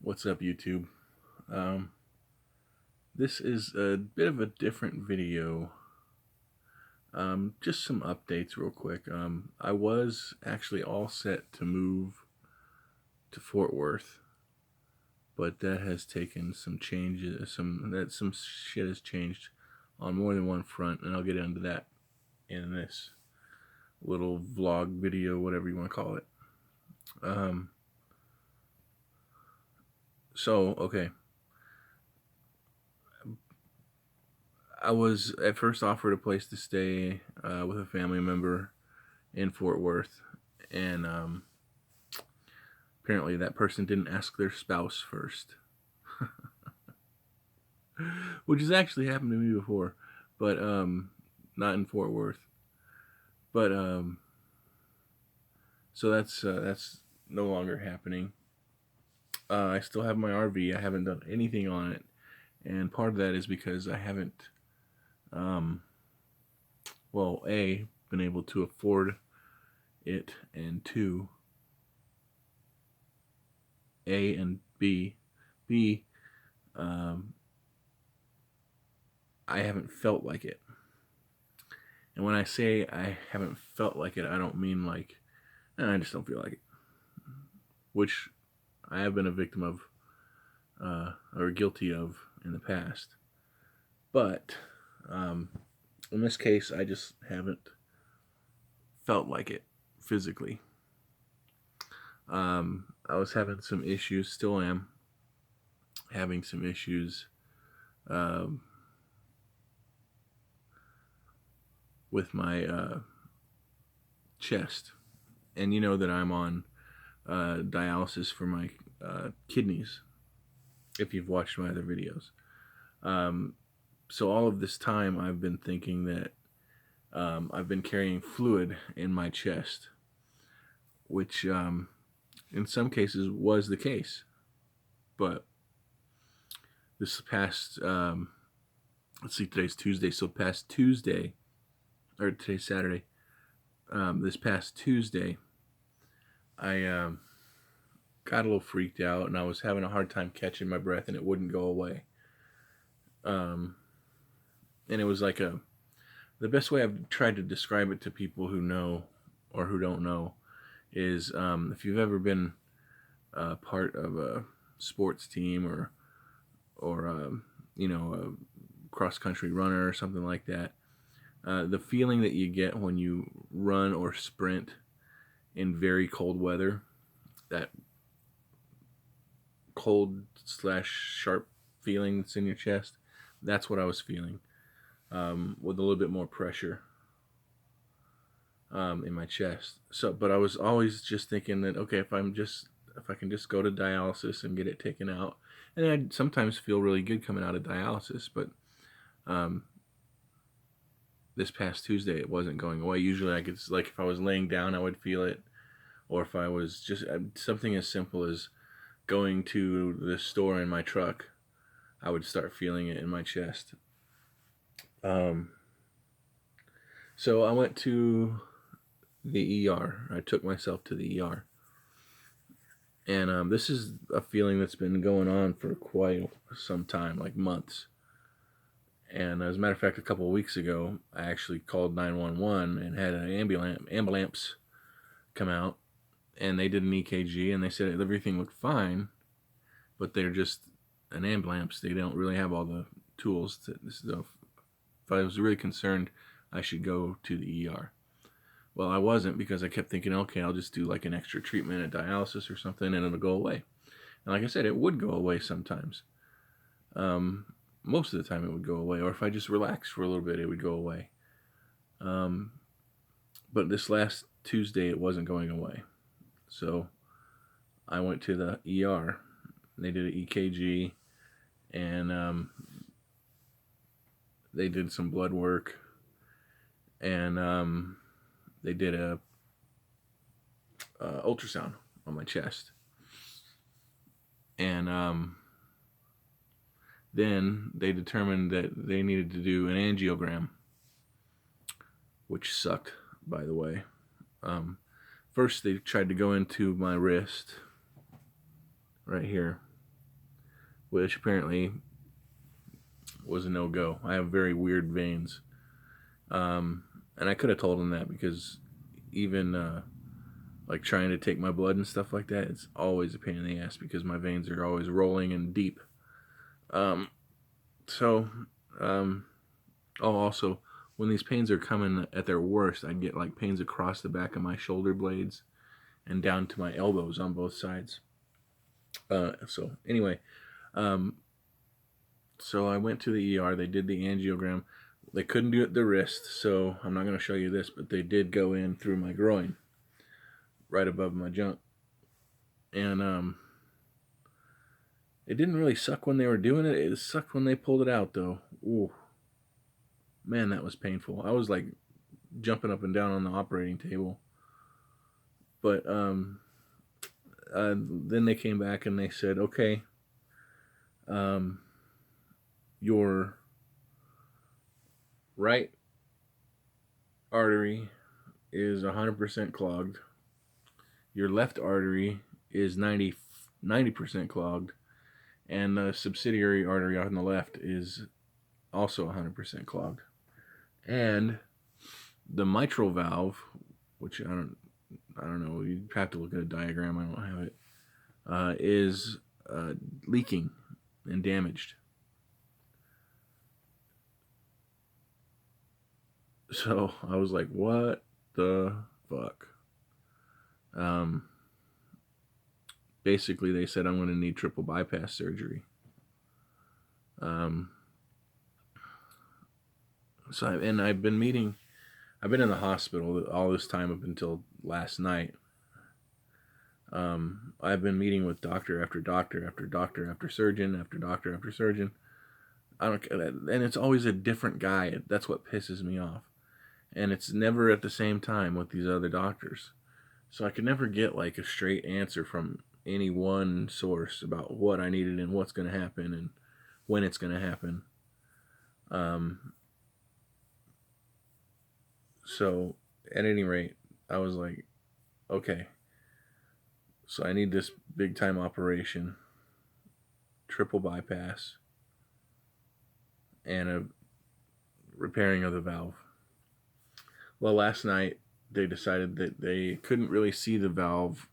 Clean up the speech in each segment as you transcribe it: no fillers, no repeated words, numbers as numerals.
What's up, YouTube? Um, this is a bit of a different video. Just some updates, real quick. I was actually all set to move to Fort Worth, but that has taken some changes. Some shit has changed on more than one front, and I'll get into that in this little vlog video, whatever you want to call it. Um, okay. I was at first offered a place to stay with a family member in Fort Worth, and apparently that person didn't ask their spouse first, which has actually happened to me before, but not in Fort Worth. But so that's no longer happening. I still have my RV. I haven't done anything on it, and part of that is because I haven't, um, well, a been able to afford it, and two, A and B, um, I haven't felt like it. And when I say I haven't felt like it, I don't mean like I just don't feel like it, which I have been a victim of or guilty of in the past. But um, in this case, I just haven't felt like it physically. I was having some issues, still am having some issues um, with my chest. And you know that I'm on dialysis for my kidneys, if you've watched my other videos. Um, so all of this time, I've been thinking that I've been carrying fluid in my chest, which in some cases was the case. But this past, let's see, today's Tuesday, so past Tuesday, or today's Saturday, this past Tuesday, I got a little freaked out and I was having a hard time catching my breath and it wouldn't go away. Um, and it was like the best way I've tried to describe it to people who know or who don't know is if you've ever been part of a sports team or a cross country runner or something like that, the feeling that you get when you run or sprint in very cold weather, that cold slash sharp feeling that's in your chest, that's what I was feeling, with a little bit more pressure in my chest. So, but I was always just thinking that okay, if I can just go to dialysis and get it taken out, and I sometimes feel really good coming out of dialysis, but um, this past Tuesday it wasn't going away. Usually, I could like if I was laying down, I would feel it, or if I was just something as simple as going to the store in my truck, I would start feeling it in my chest. Um, so I went to the ER. I took myself to the ER. And this is a feeling that's been going on for quite some time, like months. And as a matter of fact, a couple of weeks ago, I actually called 911 and had an ambulance come out, and they did an EKG, and they said everything looked fine, but they're just an ambulance. They don't really have all the tools. If I was really concerned, I should go to the ER. Well, I wasn't because I kept thinking, okay, I'll just do like an extra treatment at dialysis or something, and it'll go away. And like I said, it would go away sometimes. Um, Most of the time, it would go away, or if I just relaxed for a little bit, it would go away. Um, but this last Tuesday, it wasn't going away. So I went to the ER. They did an EKG, and they did some blood work, and they did a ultrasound on my chest, and then they determined that they needed to do an angiogram, which sucked, by the way. Um, First, they tried to go into my wrist, right here, which apparently was a no-go. I have very weird veins. And I could have told him that, because even like trying to take my blood and stuff like that, it's always a pain in the ass because my veins are always rolling and deep. Um, so, um, oh, also, when these pains are coming at their worst, I get like pains across the back of my shoulder blades and down to my elbows on both sides. So anyway, um, so I went to the ER. They did the angiogram. They couldn't do it the wrist, so I'm not going to show you this, but they did go in through my groin, right above my junk. And it didn't really suck when they were doing it. It sucked when they pulled it out, though. Ooh, man, that was painful. I was like jumping up and down on the operating table. But then they came back and they said, okay, your right artery is 100% clogged. Your left artery is 90% clogged. And the subsidiary artery on the left is also 100% clogged. And the mitral valve, which I don't know, you have to look at a diagram, I don't have it, is leaking and damaged. So I was like, what the fuck? Basically, they said I'm going to need triple bypass surgery. I've been in the hospital all this time up until last night. I've been meeting with doctor after doctor after doctor after surgeon after doctor after surgeon. And it's always a different guy. That's what pisses me off. And it's never at the same time with these other doctors. So I could never get like a straight answer from any one source about what I needed and what's going to happen and when it's going to happen. So at any rate, I was like, okay, so I need this big time operation, triple bypass, and a repairing of the valve. Well, last night they decided that they couldn't really see the valve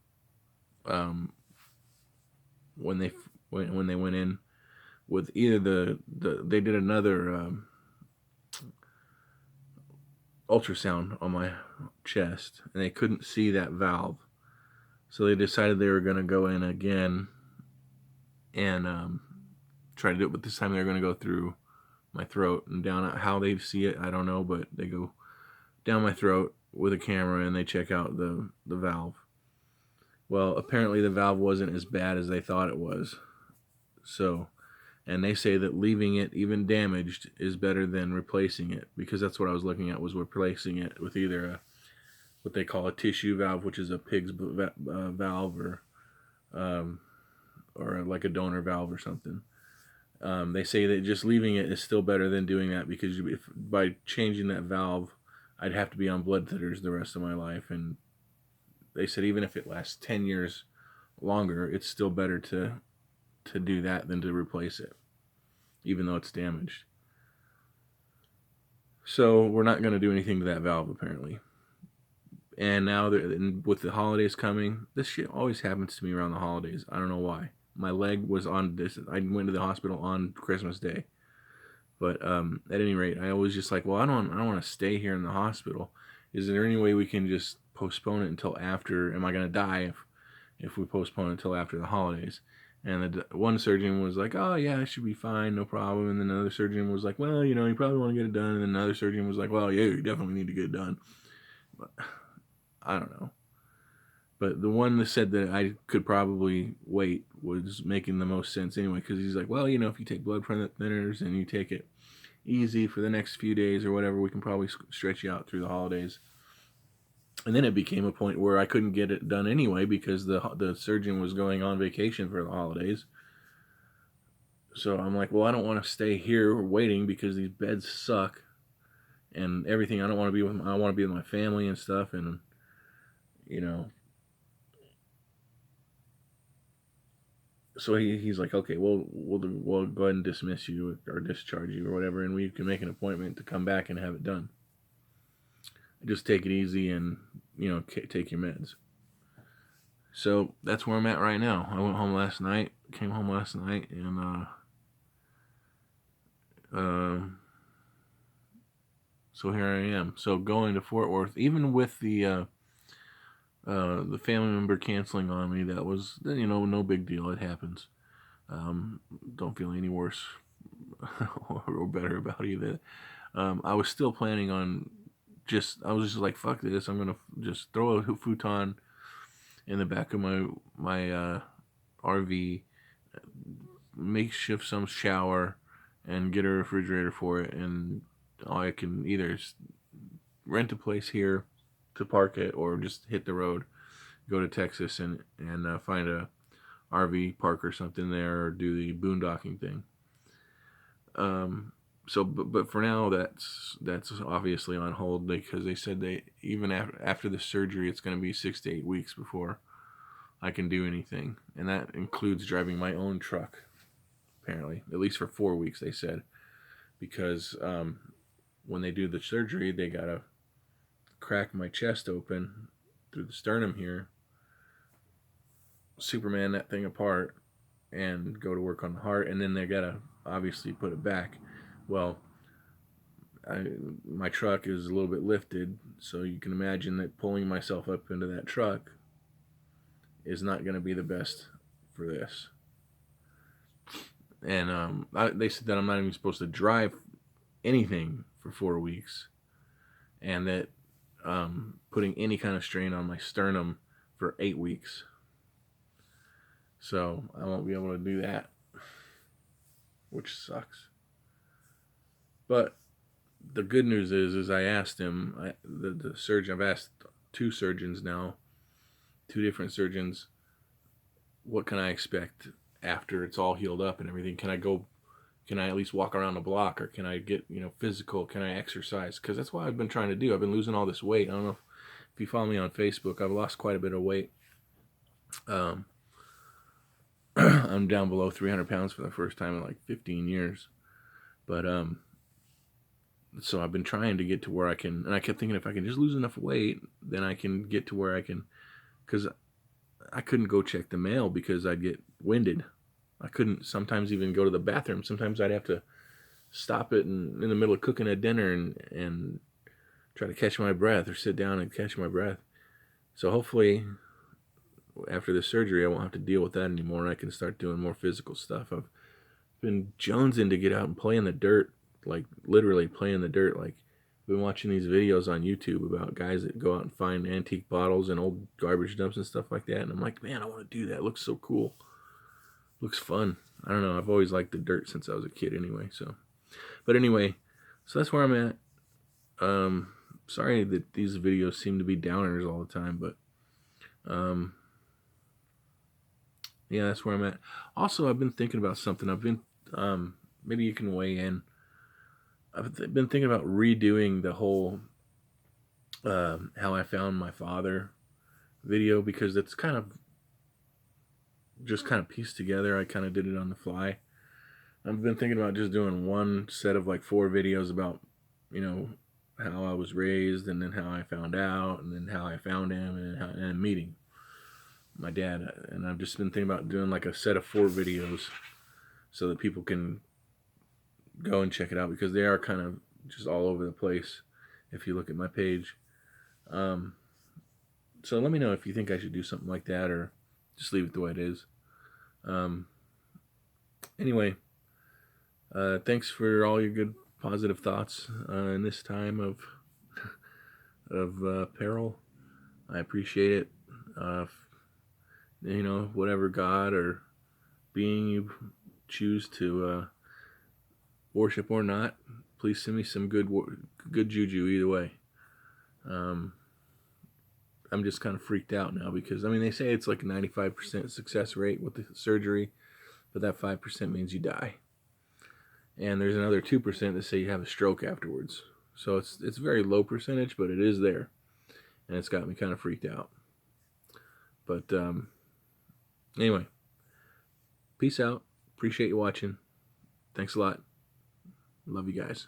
when they went in with either they did another ultrasound on my chest, and they couldn't see that valve. So they decided they were going to go in again and try to do it, but this time they're going to go through my throat and down. How they see it, I don't know, but they go down my throat with a camera and they check out the valve. Well, apparently the valve wasn't as bad as they thought it was. So, and they say that leaving it even damaged is better than replacing it, because that's what I was looking at, was replacing it with either what they call a tissue valve, which is a pig's valve, or like a donor valve or something. They say that just leaving it is still better than doing that, because by changing that valve, I'd have to be on blood thinners the rest of my life. And they said even if it lasts 10 years longer, it's still better to do that than to replace it, even though it's damaged. So we're not going to do anything to that valve, apparently. And now, with the holidays coming, this shit always happens to me around the holidays. I don't know why. My leg was on this. I went to the hospital on Christmas Day. But at any rate, I was just like, well, I don't want to stay here in the hospital. Is there any way we can just postpone it until after? Am I going to die if we postpone it until after the holidays? And the one surgeon was like, oh, yeah, it should be fine, no problem. And then another surgeon was like, well, you probably want to get it done. And then another surgeon was like, well, yeah, you definitely need to get it done. But I don't know. But the one that said that I could probably wait was making the most sense anyway, because he's like, well, if you take blood thinners and you take it easy for the next few days or whatever, we can probably stretch you out through the holidays. And then it became a point where I couldn't get it done anyway, because the surgeon was going on vacation for the holidays. So I'm like, well, I don't want to stay here waiting, because these beds suck and everything. I want to be with my family and stuff. And So he's like, okay, we'll go ahead and dismiss you or discharge you or whatever, and we can make an appointment to come back and have it done. Just take it easy and, take your meds. So that's where I'm at right now. I went home last night, came home last night, and so here I am. So going to Fort Worth, even with the family member canceling on me, that was, no big deal. It happens. Don't feel any worse or better about either. I was still planning on I was just like, fuck this. I'm gonna just throw a futon in the back of my RV, makeshift some shower, and get a refrigerator for it, and I can either rent a place here to park it or just hit the road, go to Texas and find a RV park or something there, or do the boondocking thing. So, but for now, that's obviously on hold, because they said even after the surgery, it's going to be 6 to 8 weeks before I can do anything, and that includes driving my own truck. Apparently, at least for 4 weeks, they said, because when they do the surgery, they gotta crack my chest open through the sternum here, Superman that thing apart, and go to work on the heart, and then they gotta obviously put it back. Well, my truck is a little bit lifted, so you can imagine that pulling myself up into that truck is not going to be the best for this. And they said that I'm not even supposed to drive anything for 4 weeks, and that putting any kind of strain on my sternum for 8 weeks. So I won't be able to do that, which sucks. But the good news is I asked him, the surgeon, I've asked 2 surgeons now, 2 different surgeons, what can I expect after it's all healed up and everything? Can I at least walk around the block, or can I get, physical? Can I exercise? Because that's what I've been trying to do. I've been losing all this weight. I don't know if you follow me on Facebook. I've lost quite a bit of weight. I'm down below 300 pounds for the first time in like 15 years. But so I've been trying to get to where I can, and I kept thinking, if I can just lose enough weight, then I can get to where I can, because I couldn't go check the mail because I'd get winded. I couldn't sometimes even go to the bathroom. Sometimes I'd have to stop it in the middle of cooking a dinner and try to catch my breath, or sit down and catch my breath. So hopefully after the surgery, I won't have to deal with that anymore, and I can start doing more physical stuff. I've been jonesing to get out and play in the dirt, like literally play in the dirt. Like, I've been watching these videos on YouTube about guys that go out and find antique bottles and old garbage dumps and stuff like that, and I'm like, man, I want to do that. It looks so cool. Looks fun. I don't know. I've always liked the dirt since I was a kid anyway. But anyway, so that's where I'm at. Sorry that these videos seem to be downers all the time, but yeah, that's where I'm at. Also, I've been thinking about something. Maybe you can weigh in. I've been thinking about redoing the whole how I found my father video, because it's kind of pieced together. I kind of did it on the fly. I've been thinking about just doing one set of like 4 videos about, how I was raised, and then how I found out, and then how I found him, and meeting my dad. And I've just been thinking about doing like a set of 4 videos so that people can go and check it out, because they are kind of just all over the place if you look at my page. So let me know if you think I should do something like that, or just leave it the way it is. Anyway, thanks for all your good positive thoughts in this time of peril. I appreciate it. Whatever God or being you choose to worship or not, please send me some good juju either way. I'm just kind of freaked out now, because they say it's like a 95% success rate with the surgery, but that 5% means you die, and there's another 2% that say you have a stroke afterwards. So it's very low percentage, but it is there, and it's got me kind of freaked out. But anyway, Peace out. Appreciate you watching. Thanks a lot. Love you guys.